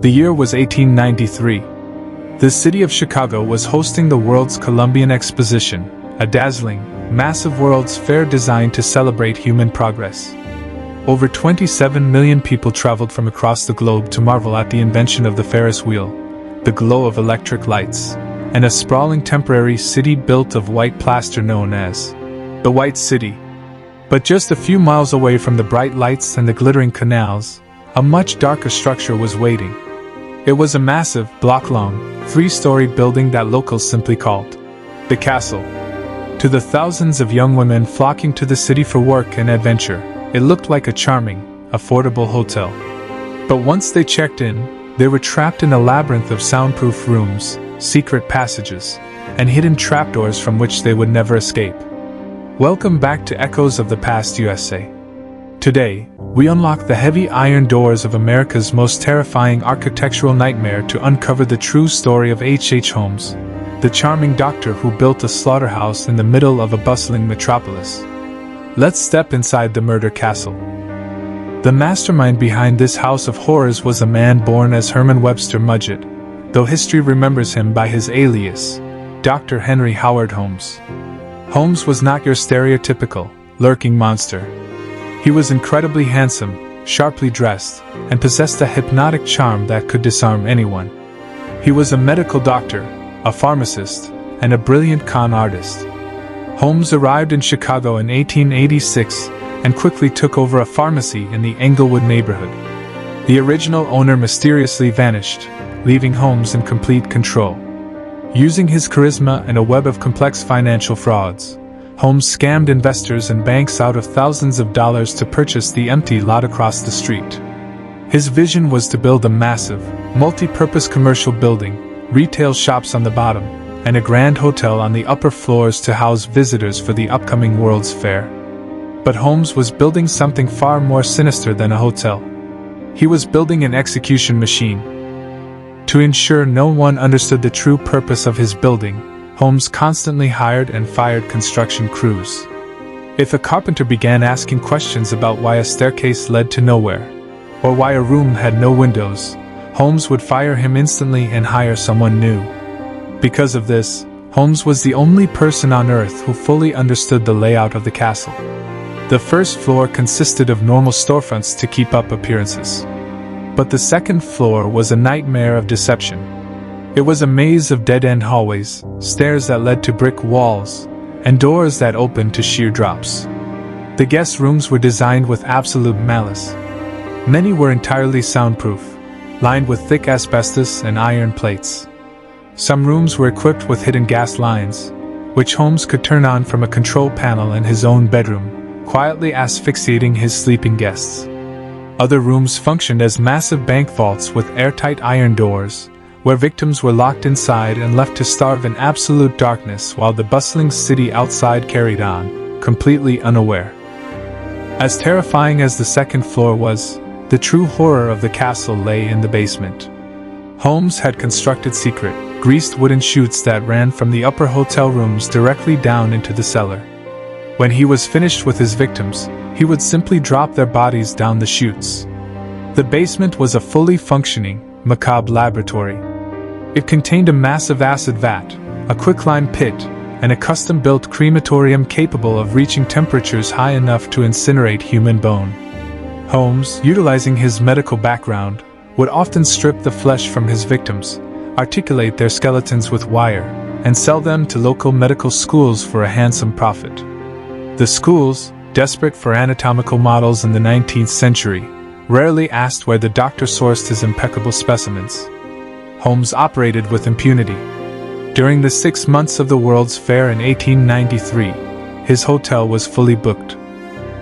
The year was 1893. The city of Chicago was hosting the World's Columbian Exposition, a dazzling, massive World's Fair designed to celebrate human progress. Over 27 million people traveled from across the globe to marvel at the invention of the Ferris wheel, the glow of electric lights, and a sprawling temporary city built of white plaster known as the White City. But just a few miles away from the bright lights and the glittering canals, a much darker structure was waiting. It was a massive, block-long, 3-story building that locals simply called the castle. To the thousands of young women flocking to the city for work and adventure, it looked like a charming, affordable hotel. But once they checked in, they were trapped in a labyrinth of soundproof rooms, secret passages, and hidden trapdoors from which they would never escape. Welcome back to Echoes of the Past USA. Today, we unlock the heavy iron doors of America's most terrifying architectural nightmare to uncover the true story of H. Holmes, the charming doctor who built a slaughterhouse in the middle of a bustling metropolis. Let's step inside the murder castle. The mastermind behind this house of horrors was a man born as Herman Webster Mudgett, though history remembers him by his alias, Dr. Henry Howard Holmes. Holmes was not your stereotypical, lurking monster. He was incredibly handsome, sharply dressed, and possessed a hypnotic charm that could disarm anyone. He was a medical doctor, a pharmacist, and a brilliant con artist. Holmes arrived in Chicago in 1886 and quickly took over a pharmacy in the Englewood neighborhood. The original owner mysteriously vanished, leaving Holmes in complete control. Using his charisma and a web of complex financial frauds, Holmes scammed investors and banks out of thousands of dollars to purchase the empty lot across the street. His vision was to build a massive, multi-purpose commercial building, retail shops on the bottom, and a grand hotel on the upper floors to house visitors for the upcoming World's Fair. But Holmes was building something far more sinister than a hotel. He was building an execution machine. To ensure no one understood the true purpose of his building, Holmes constantly hired and fired construction crews. If a carpenter began asking questions about why a staircase led to nowhere, or why a room had no windows, Holmes would fire him instantly and hire someone new. Because of this, Holmes was the only person on Earth who fully understood the layout of the castle. The first floor consisted of normal storefronts to keep up appearances. But the second floor was a nightmare of deception. It was a maze of dead-end hallways, stairs that led to brick walls, and doors that opened to sheer drops. The guest rooms were designed with absolute malice. Many were entirely soundproof, lined with thick asbestos and iron plates. Some rooms were equipped with hidden gas lines, which Holmes could turn on from a control panel in his own bedroom, quietly asphyxiating his sleeping guests. Other rooms functioned as massive bank vaults with airtight iron doors, where victims were locked inside and left to starve in absolute darkness while the bustling city outside carried on, completely unaware. As terrifying as the second floor was, the true horror of the castle lay in the basement. Holmes had constructed secret, greased wooden chutes that ran from the upper hotel rooms directly down into the cellar. When he was finished with his victims, he would simply drop their bodies down the chutes. The basement was a fully functioning, macabre laboratory. It contained a massive acid vat, a quicklime pit, and a custom-built crematorium capable of reaching temperatures high enough to incinerate human bone. Holmes, utilizing his medical background, would often strip the flesh from his victims, articulate their skeletons with wire, and sell them to local medical schools for a handsome profit. The schools, desperate for anatomical models in the 19th century, rarely asked where the doctor sourced his impeccable specimens. Holmes operated with impunity. During the 6 months of the World's Fair in 1893, his hotel was fully booked.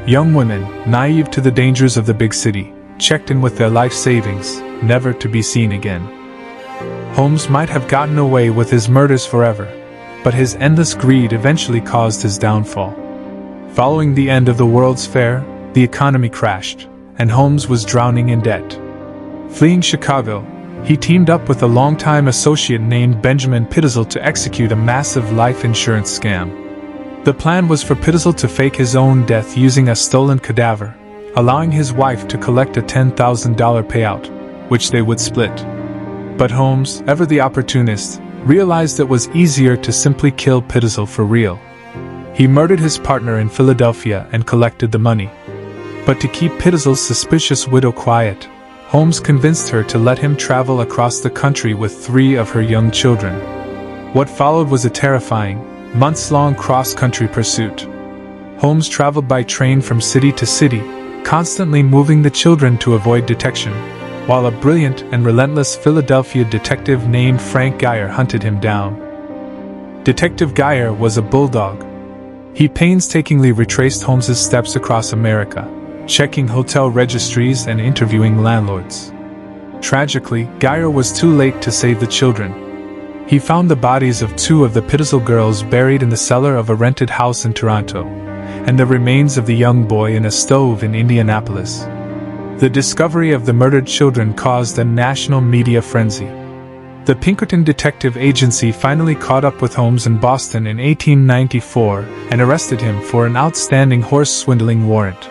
Young women, naive to the dangers of the big city, checked in with their life savings, never to be seen again. Holmes might have gotten away with his murders forever, but his endless greed eventually caused his downfall. Following the end of the World's Fair, the economy crashed, and Holmes was drowning in debt. Fleeing Chicago, he teamed up with a longtime associate named Benjamin Pitzel to execute a massive life insurance scam. The plan was for Pitzel to fake his own death using a stolen cadaver, allowing his wife to collect a $10,000 payout, which they would split. But Holmes, ever the opportunist, realized it was easier to simply kill Pitzel for real. He murdered his partner in Philadelphia and collected the money. But to keep Pitzel's suspicious widow quiet, Holmes convinced her to let him travel across the country with 3 of her young children. What followed was a terrifying, months-long cross-country pursuit. Holmes traveled by train from city to city, constantly moving the children to avoid detection, while a brilliant and relentless Philadelphia detective named Frank Geyer hunted him down. Detective Geyer was a bulldog. He painstakingly retraced Holmes's steps across America, checking hotel registries and interviewing landlords. Tragically, Geyer was too late to save the children. He found the bodies of 2 of the Pitzel girls buried in the cellar of a rented house in Toronto, and the remains of the young boy in a stove in Indianapolis. The discovery of the murdered children caused a national media frenzy. The Pinkerton Detective Agency finally caught up with Holmes in Boston in 1894 and arrested him for an outstanding horse swindling warrant.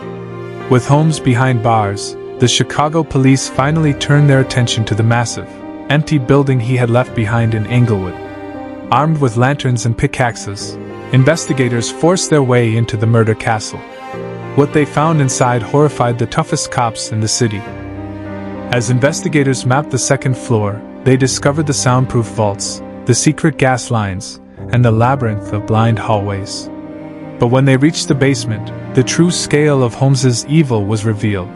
With Holmes behind bars, the Chicago police finally turned their attention to the massive, empty building he had left behind in Englewood. Armed with lanterns and pickaxes, investigators forced their way into the murder castle. What they found inside horrified the toughest cops in the city. As investigators mapped the second floor, they discovered the soundproof vaults, the secret gas lines, and the labyrinth of blind hallways. But when they reached the basement, the true scale of Holmes's evil was revealed.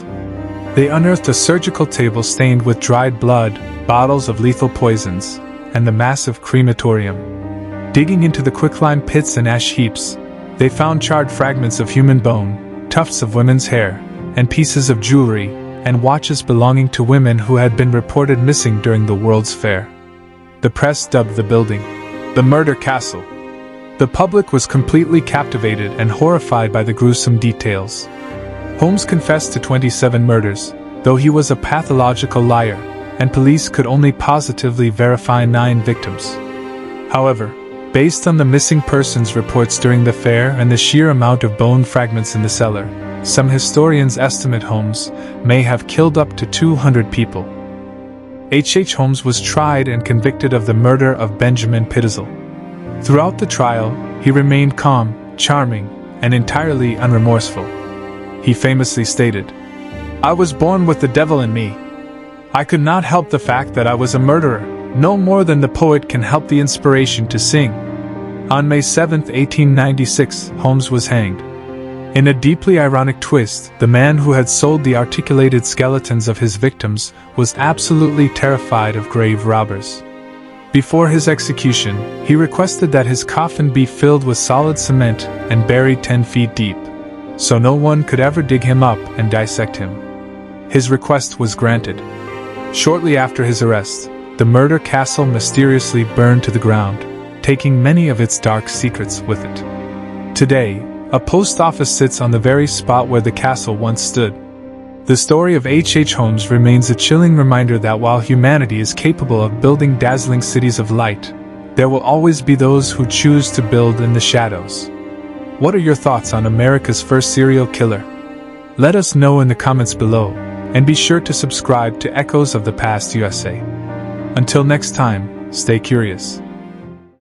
They unearthed a surgical table stained with dried blood, bottles of lethal poisons, and the massive crematorium. Digging into the quicklime pits and ash heaps, they found charred fragments of human bone, tufts of women's hair, and pieces of jewelry, and watches belonging to women who had been reported missing during the World's Fair. The press dubbed the building the Murder Castle. The public was completely captivated and horrified by the gruesome details. Holmes confessed to 27 murders, though he was a pathological liar, and police could only positively verify 9 victims. However, based on the missing persons reports during the fair and the sheer amount of bone fragments in the cellar, some historians estimate Holmes may have killed up to 200 people. H. Holmes was tried and convicted of the murder of Benjamin Pitzel. Throughout the trial, he remained calm, charming, and entirely unremorseful. He famously stated, "I was born with the devil in me. I could not help the fact that I was a murderer, no more than the poet can help the inspiration to sing." On May 7, 1896, Holmes was hanged. In a deeply ironic twist, the man who had sold the articulated skeletons of his victims was absolutely terrified of grave robbers. Before his execution, he requested that his coffin be filled with solid cement and buried 10 feet deep, so no one could ever dig him up and dissect him. His request was granted. Shortly after his arrest, the murder castle mysteriously burned to the ground, taking many of its dark secrets with it. Today, a post office sits on the very spot where the castle once stood. The story of H. Holmes remains a chilling reminder that while humanity is capable of building dazzling cities of light, there will always be those who choose to build in the shadows. What are your thoughts on America's first serial killer? Let us know in the comments below, and be sure to subscribe to Echoes of the Past USA. Until next time, stay curious.